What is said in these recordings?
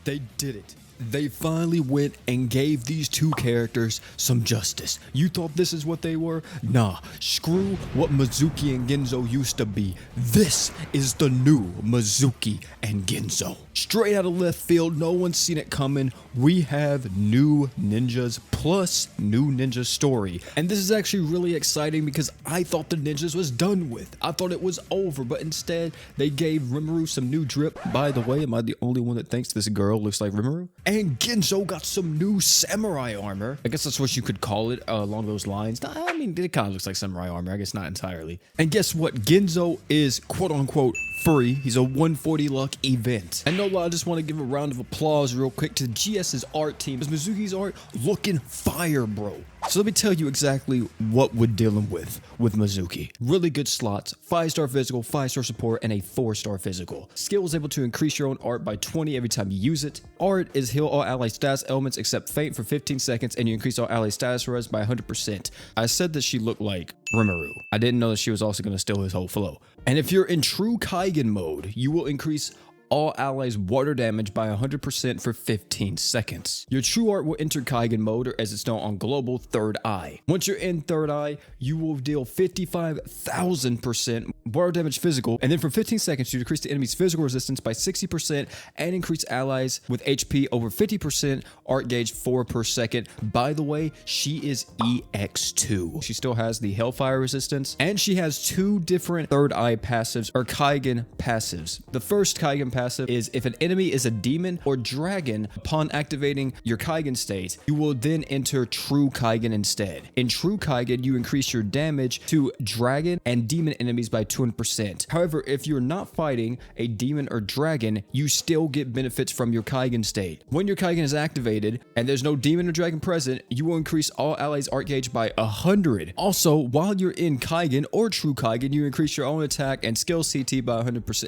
They did it. They finally went and gave these two characters some justice. You thought this is what they were? Nah, screw what Mizuki and Ginzo used to be. This is the new Mizuki and Ginzo. Straight out of left field, no one's seen it coming. We have new ninjas plus new ninja story. And this is actually really exciting because I thought the ninjas was done with. I thought it was over, but instead they gave Rimuru some new drip. By the way, am I the only one that thinks this girl looks like Rimuru? And Ginzo got some new samurai armor. I guess that's what you could call it along those lines. I mean, it kind of looks like samurai armor. I guess not entirely. And guess what? Ginzo is quote unquote free. He's a 140 luck event. And no lie, I just want to give a round of applause real quick to GS's art team. Because Mizuki's art looking fire, bro. So let me tell you exactly what we're dealing with Mizuki. Really good slots, 5-star physical, 5-star support, and a 4-star physical. Skill is able to increase your own art by 20 every time you use it. Art is heal all ally status elements except faint for 15 seconds, and you increase all ally status res by 100%. I said that she looked like Rimuru. I didn't know that she was also going to steal his whole flow. And if you're in true Kaigen mode, you will increase all allies water damage by 100% for 15 seconds. Your true art will enter Kaigen mode, or as it's known on global, third eye. Once you're in third eye, you will deal 55,000% water damage physical, and then for 15 seconds you decrease the enemy's physical resistance by 60% and increase allies with HP over 50%, art gauge 4 per second. By the way, she is EX2. She still has the Hellfire resistance, and she has 2 different third eye passives, or Kaigen passives. The first Kaigen passive is if an enemy is a demon or dragon, upon activating your Kaigen state, you will then enter True Kaigen instead. In True Kaigen, you increase your damage to dragon and demon enemies by 200%. However, if you're not fighting a demon or dragon, you still get benefits from your Kaigen state. When your Kaigen is activated and there's no demon or dragon present, you will increase all allies art gauge by 100. Also, while you're in Kaigen or True Kaigen, you increase your own attack and skill CT by 100%.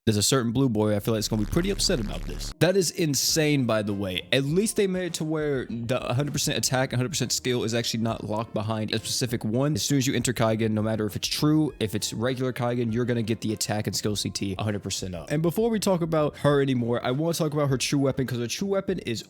There's a certain blue boy I feel like is going to be pretty upset about this. That is insane, by the way. At least they made it to where the 100% attack and 100% skill is actually not locked behind a specific one. As soon as you enter Kaigen, no matter if it's true, if it's regular Kaigen, you're going to get the attack and skill CT 100% up. And before we talk about her anymore, I want to talk about her true weapon, because her true weapon is,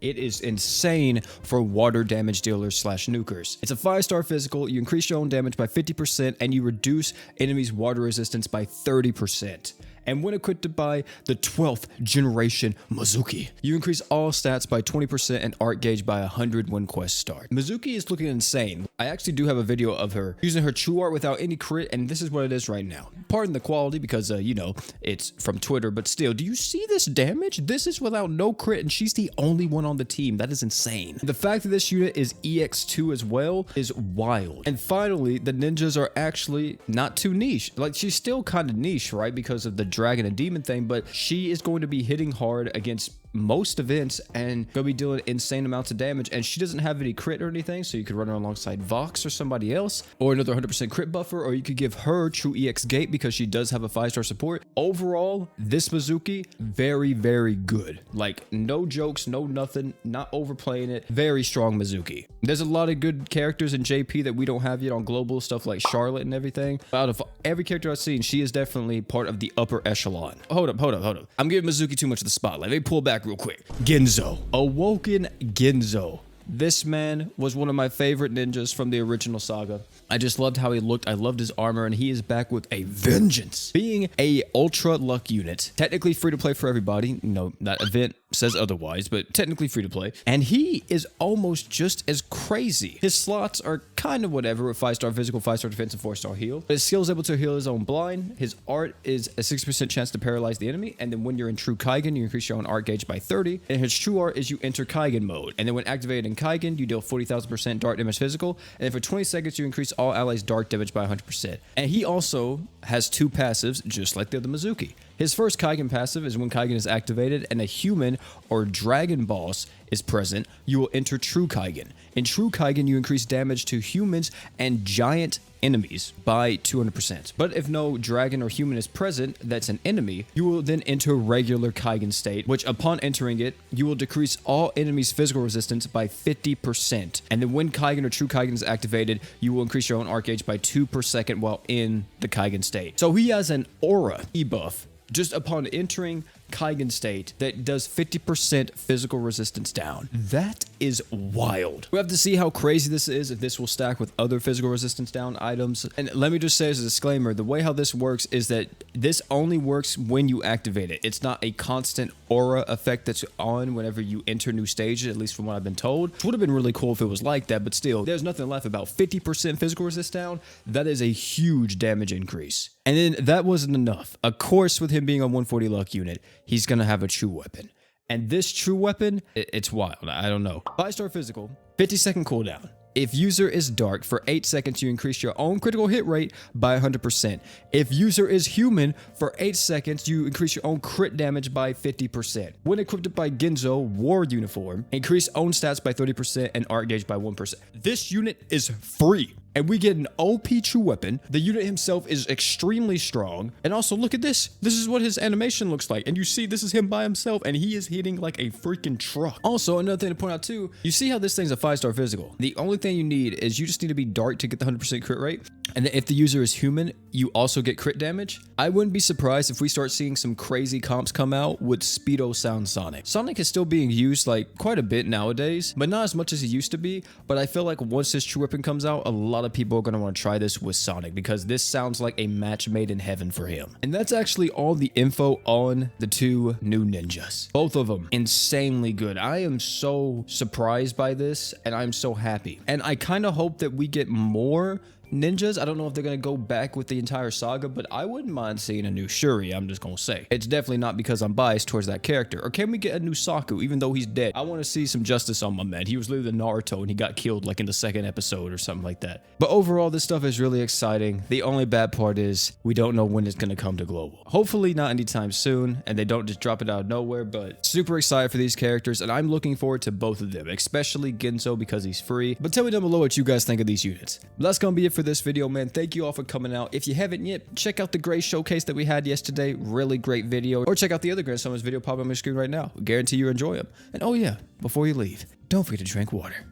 it is insane for water damage dealers slash nukers. It's a 5-star physical. You increase your own damage by 50% and you reduce enemies' water resistance by 30%. And when equipped by the 12th generation Mizuki, you increase all stats by 20% and art gauge by 100 when quest start. Mizuki is looking insane. I actually do have a video of her using her true art without any crit, and this is what it is right now. Pardon the quality because, you know, it's from Twitter, but still, do you see this damage? This is without no crit, and she's the only one on the team. That is insane. The fact that this unit is EX2 as well is wild. And finally, the ninjas are actually not too niche. Like, she's still kind of niche, right? Because of the dragon and demon thing, but she is going to be hitting hard against most events and gonna be dealing insane amounts of damage, and she doesn't have any crit or anything, so you could run her alongside Vox or somebody else, or another 100% crit buffer, or you could give her true EX gate because she does have a 5-star support. Overall, this Mizuki, very, very good. Like, no jokes, no nothing, not overplaying it. Very strong Mizuki. There's a lot of good characters in JP that we don't have yet on global, stuff like Charlotte and everything. Out of every character I've seen, she is definitely part of the upper echelon. Hold up. I'm giving Mizuki too much of the spotlight. Let me pull back real quick. Ginzo Awoken. Ginzo. This man was one of my favorite ninjas from the original saga. I just loved how he looked. I loved his armor, and he is back with a vengeance. Being a ultra luck unit, technically free to play for everybody. No, that event says otherwise, but technically free to play. And he is almost just as crazy. His slots are kind of whatever with 5-star physical, 5-star defense, and 4-star heal. His skill is able to heal his own blind. His art is a 60% chance to paralyze the enemy. And then when you're in true Kaigen, you increase your own art gauge by 30. And his true art is you enter Kaigen mode. And then when activated in Kaigen, you deal 40,000% dark damage physical. And then for 20 seconds, you increase all allies dark damage by 100%. And he also has 2 passives, just like the other Mizuki. His first Kaigen passive is when Kaigen is activated and a human or dragon boss is present, you will enter True Kaigen. In True Kaigen, you increase damage to humans and giant enemies by 200%. But if no dragon or human is present that's an enemy, you will then enter regular Kaigen state, which upon entering it, you will decrease all enemies' physical resistance by 50%. And then when Kaigen or True Kaigen is activated, you will increase your own art gauge by 2 per second while in the Kaigen state. So he has an aura debuff just upon entering Kaigen state that does 50% physical resistance down. That is wild. We have to see how crazy this is, if this will stack with other physical resistance down items. And let me just say as a disclaimer, the way how this works is that this only works when you activate it. It's not a constant aura effect that's on whenever you enter new stages, at least from what I've been told. It would have been really cool if it was like that, but still, there's nothing left about 50% physical resist down. That is a huge damage increase. And then that wasn't enough. Of course, with him being on 140 luck unit, he's gonna have a true weapon. And this true weapon, it's wild. I don't know. 5-star physical, 50-second cooldown. If user is dark, for 8 seconds, you increase your own critical hit rate by 100%. If user is human, for 8 seconds, you increase your own crit damage by 50%. When equipped by Ginzo War Uniform, increase own stats by 30% and art gauge by 1%. This unit is free. And we get an OP true weapon. The unit himself is extremely strong. And also, look at this. This is what his animation looks like. And you see, this is him by himself, and he is hitting like a freaking truck. Also, another thing to point out too, you see how this thing's a 5-star physical. The only thing you need is you just need to be dark to get the 100% crit rate. And then if the user is human, you also get crit damage. I wouldn't be surprised if we start seeing some crazy comps come out with Speedo Sound Sonic. Sonic is still being used like quite a bit nowadays, but not as much as it used to be. But I feel like once this true weapon comes out, a lot of people are going to want to try this with Sonic because this sounds like a match made in heaven for him. And that's actually all the info on the two new ninjas. Both of them insanely good. I am so surprised by this and I'm so happy. And I kind of hope that we get more ninjas. I don't know if they're going to go back with the entire saga, but I wouldn't mind seeing a new Shuri, I'm just going to say. It's definitely not because I'm biased towards that character. Or can we get a new Saku, even though he's dead? I want to see some justice on my man. He was literally the Naruto and he got killed like in the 2nd episode or something like that. But overall, this stuff is really exciting. The only bad part is we don't know when it's going to come to global. Hopefully not anytime soon, and they don't just drop it out of nowhere, but super excited for these characters, and I'm looking forward to both of them, especially Ginzo because he's free. But tell me down below what you guys think of these units. But that's going to be it for this video, man. Thank you all for coming out. If you haven't yet, check out the Gray showcase that we had yesterday. Really great video. Or check out the other Grand Summers video popping on my screen right now. Guarantee you enjoy them. And oh yeah, before you leave, don't forget to drink water.